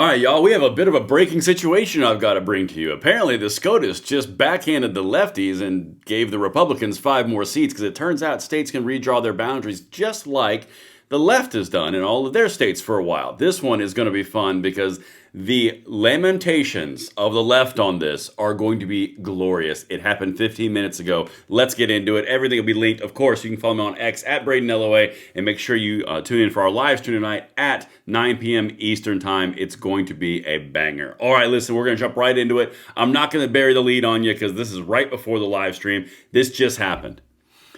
All right, y'all, we have a bit of a breaking situation I've got to bring to you. Apparently, the SCOTUS just backhanded the lefties and gave the Republicans 5 more seats because it turns out states can redraw their boundaries just like the left has done in all of their states for a while. This one is going to be fun because the lamentations of the left on this are going to be glorious. It happened 15 minutes ago. Let's get into it. Everything will be linked. Of course, you can follow me on X at Braden LOA, and make sure you tune in for our live stream tonight at 9 p.m. Eastern Time. It's going to be a banger. All right, listen, we're going to jump right into it. I'm not going to bury the lead on you because this is right before the live stream. This just happened.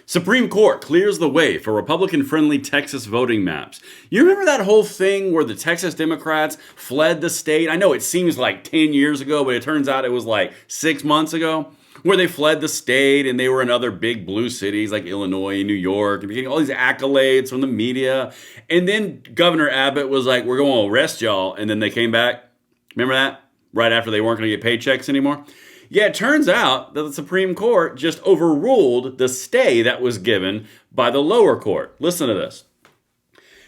Supreme Court clears the way for Republican-friendly Texas voting maps. You remember that whole thing where the Texas Democrats fled the state? I know it seems like 10 years ago, but it turns out it was like 6 months ago, where they fled the state and they were in other big blue cities like Illinois and New York and getting all these accolades from the media. And then Governor Abbott was like, we're going to arrest y'all. And then they came back. Remember that? Right after they weren't going to get paychecks anymore. Yeah, it turns out that the Supreme Court just overruled the stay that was given by the lower court. Listen to this.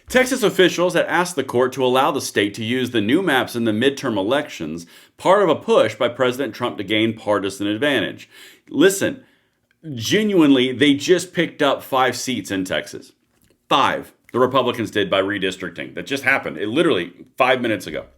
Texas officials had asked the court to allow the state to use the new maps in the midterm elections, part of a push by President Trump to gain partisan advantage. Listen, genuinely, they just picked up 5 seats in Texas. 5. The Republicans did by redistricting. That just happened. It literally 5 minutes ago.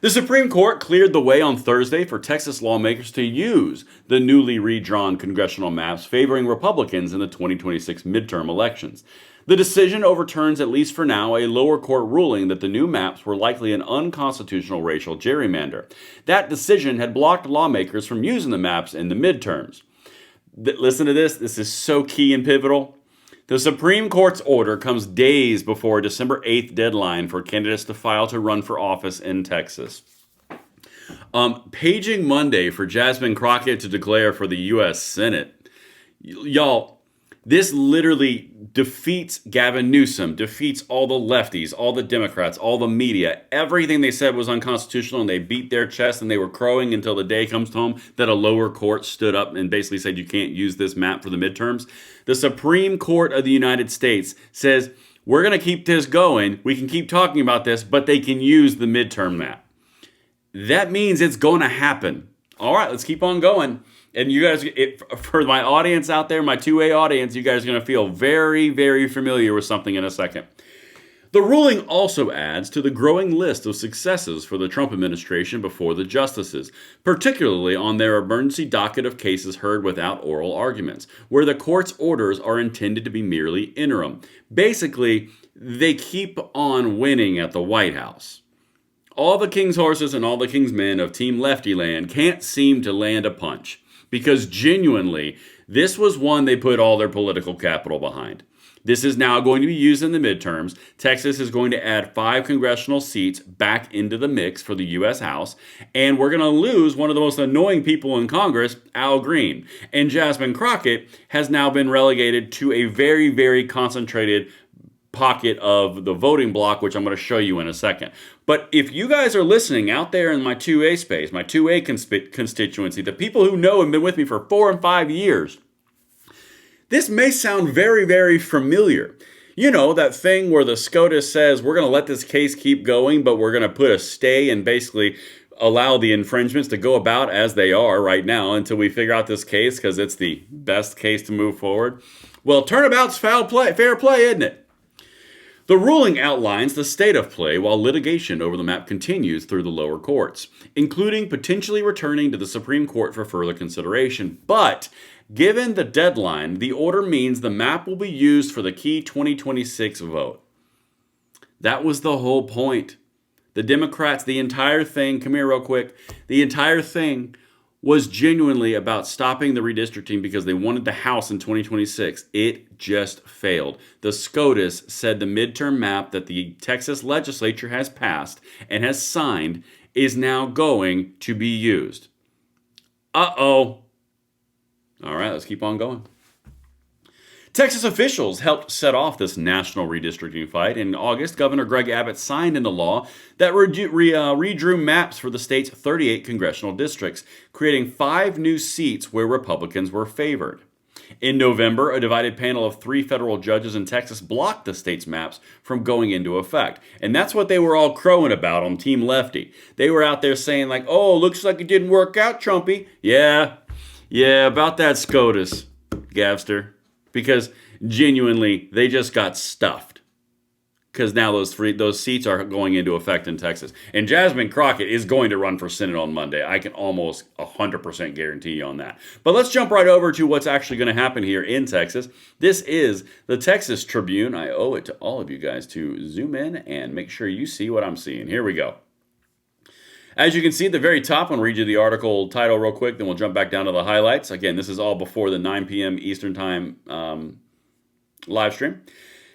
The Supreme Court cleared the way on Thursday for Texas lawmakers to use the newly redrawn congressional maps favoring Republicans in the 2026 midterm elections. The decision overturns, at least for now, a lower court ruling that the new maps were likely an unconstitutional racial gerrymander. That decision had blocked lawmakers from using the maps in the midterms. Listen to this. This is so key and pivotal. The Supreme Court's order comes days before a December 8th deadline for candidates to file to run for office in Texas. Paging Monday for Jasmine Crockett to declare for the U.S. Senate. Y'all, this literally defeats Gavin Newsom, defeats all the lefties, all the Democrats, all the media. Everything they said was unconstitutional, and they beat their chest, and they were crowing until the day comes home that a lower court stood up and basically said you can't use this map for the midterms. The Supreme Court of the United States says, we're going to keep this going. We can keep talking about this, but they can use the midterm map. That means it's going to happen. All right, let's keep on going. And you guys, for my audience out there, my 2A audience, you guys are going to feel very, very familiar with something in a second. The ruling also adds to the growing list of successes for the Trump administration before the justices, particularly on their emergency docket of cases heard without oral arguments, where the court's orders are intended to be merely interim. Basically, they keep on winning at the White House. All the king's horses and all the king's men of Team Lefty Land can't seem to land a punch. Because genuinely, this was one they put all their political capital behind. This is now going to be used in the midterms. Texas is going to add 5 congressional seats back into the mix for the U.S. House. And we're going to lose one of the most annoying people in Congress, Al Green. And Jasmine Crockett has now been relegated to a very, very concentrated pocket of the voting block, which I'm going to show you in a second. But if you guys are listening out there in my 2A space, my 2A constituency, the people who know and been with me for 4 and 5 years, this may sound very, very familiar. You know, that thing where the SCOTUS says, we're going to let this case keep going, but we're going to put a stay and basically allow the infringements to go about as they are right now until we figure out this case because it's the best case to move forward. Well, turnabout's fair play, isn't it? The ruling outlines the state of play while litigation over the map continues through the lower courts, including potentially returning to the Supreme Court for further consideration. But given the deadline, the order means the map will be used for the key 2026 vote. That was the whole point. The Democrats, the entire thing, come here real quick, the entire thing was genuinely about stopping the redistricting because they wanted the House in 2026. It just failed. The SCOTUS said the midterm map that the Texas legislature has passed and has signed is now going to be used. Uh-oh. All right, let's keep on going. Texas officials helped set off this national redistricting fight. In August, Governor Greg Abbott signed into law that redrew maps for the state's 38 congressional districts, creating 5 new seats where Republicans were favored. In November, a divided panel of 3 federal judges in Texas blocked the state's maps from going into effect. And that's what they were all crowing about on Team Lefty. They were out there saying like, oh, looks like it didn't work out, Trumpy. Yeah, about that SCOTUS, Gavster. Because genuinely, they just got stuffed. Because now those seats are going into effect in Texas. And Jasmine Crockett is going to run for Senate on Monday. I can almost 100% guarantee you on that. But let's jump right over to what's actually going to happen here in Texas. This is the Texas Tribune. I owe it to all of you guys to zoom in and make sure you see what I'm seeing. Here we go. As you can see at the very top, I'm going to read you the article title real quick, then we'll jump back down to the highlights. Again, this is all before the 9 p.m. Eastern Time live stream.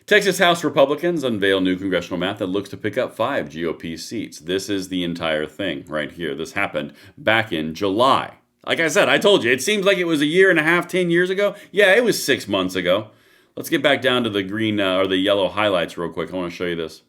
Texas House Republicans unveil new congressional map that looks to pick up 5 GOP seats. This is the entire thing right here. This happened back in July. Like I said, I told you, it seems like it was a year and a half, 10 years ago. Yeah, it was 6 months ago. Let's get back down to the green or the yellow highlights real quick. I want to show you this.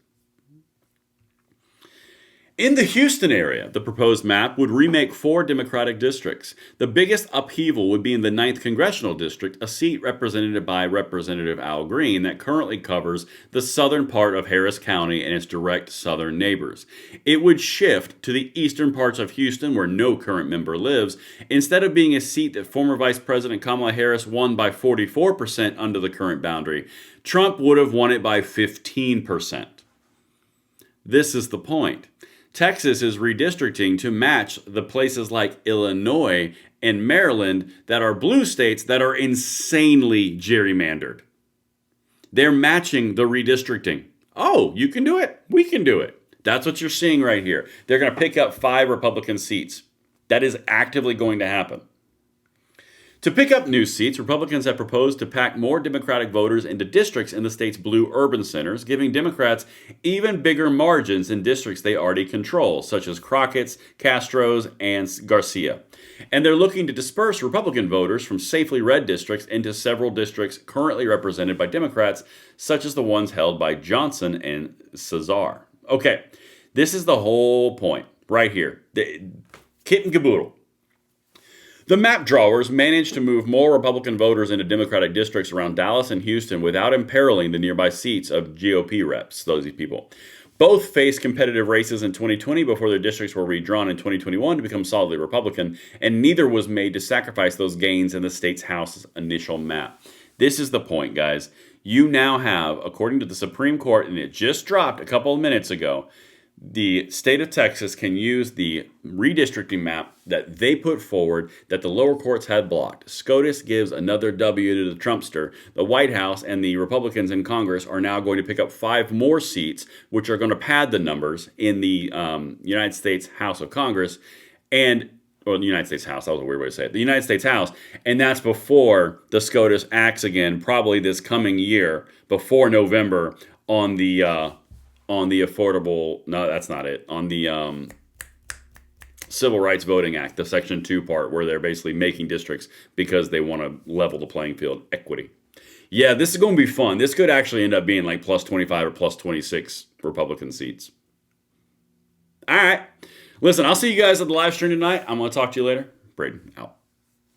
In the Houston area, the proposed map would remake 4 Democratic districts. The biggest upheaval would be in the 9th Congressional District, a seat represented by Representative Al Green that currently covers the southern part of Harris County and its direct southern neighbors. It would shift to the eastern parts of Houston, where no current member lives. Instead of being a seat that former Vice President Kamala Harris won by 44% under the current boundary, Trump would have won it by 15%. This is the point. Texas is redistricting to match the places like Illinois and Maryland that are blue states that are insanely gerrymandered. They're matching the redistricting. Oh, you can do it. We can do it. That's what you're seeing right here. They're going to pick up 5 Republican seats. That is actively going to happen. To pick up new seats, Republicans have proposed to pack more Democratic voters into districts in the state's blue urban centers, giving Democrats even bigger margins in districts they already control, such as Crockett's, Castro's, and Garcia. And they're looking to disperse Republican voters from safely red districts into several districts currently represented by Democrats, such as the ones held by Johnson and Cesar. Okay, this is the whole point right here. The kit and caboodle. The map drawers managed to move more Republican voters into Democratic districts around Dallas and Houston without imperiling the nearby seats of GOP reps, those people. Both faced competitive races in 2020 before their districts were redrawn in 2021 to become solidly Republican, and neither was made to sacrifice those gains in the state's House's initial map. This is the point, guys. You now have, according to the Supreme Court, and it just dropped a couple of minutes ago, the state of Texas can use the redistricting map that they put forward that the lower courts had blocked. SCOTUS gives another W to the Trumpster. The White House and the Republicans in Congress are now going to pick up 5 more seats, which are going to pad the numbers in the United States House of Congress, and or the United States House, that was a weird way to say it, the United States House, and that's before the SCOTUS acts again, probably this coming year, before November, on the affordable, no, that's not it, on the Civil Rights Voting Act, the Section 2 part, where they're basically making districts because they want to level the playing field, equity. Yeah, this is going to be fun. This could actually end up being like plus 25 or plus 26 Republican seats. All right. Listen, I'll see you guys at the live stream tonight. I'm going to talk to you later. Braden, out.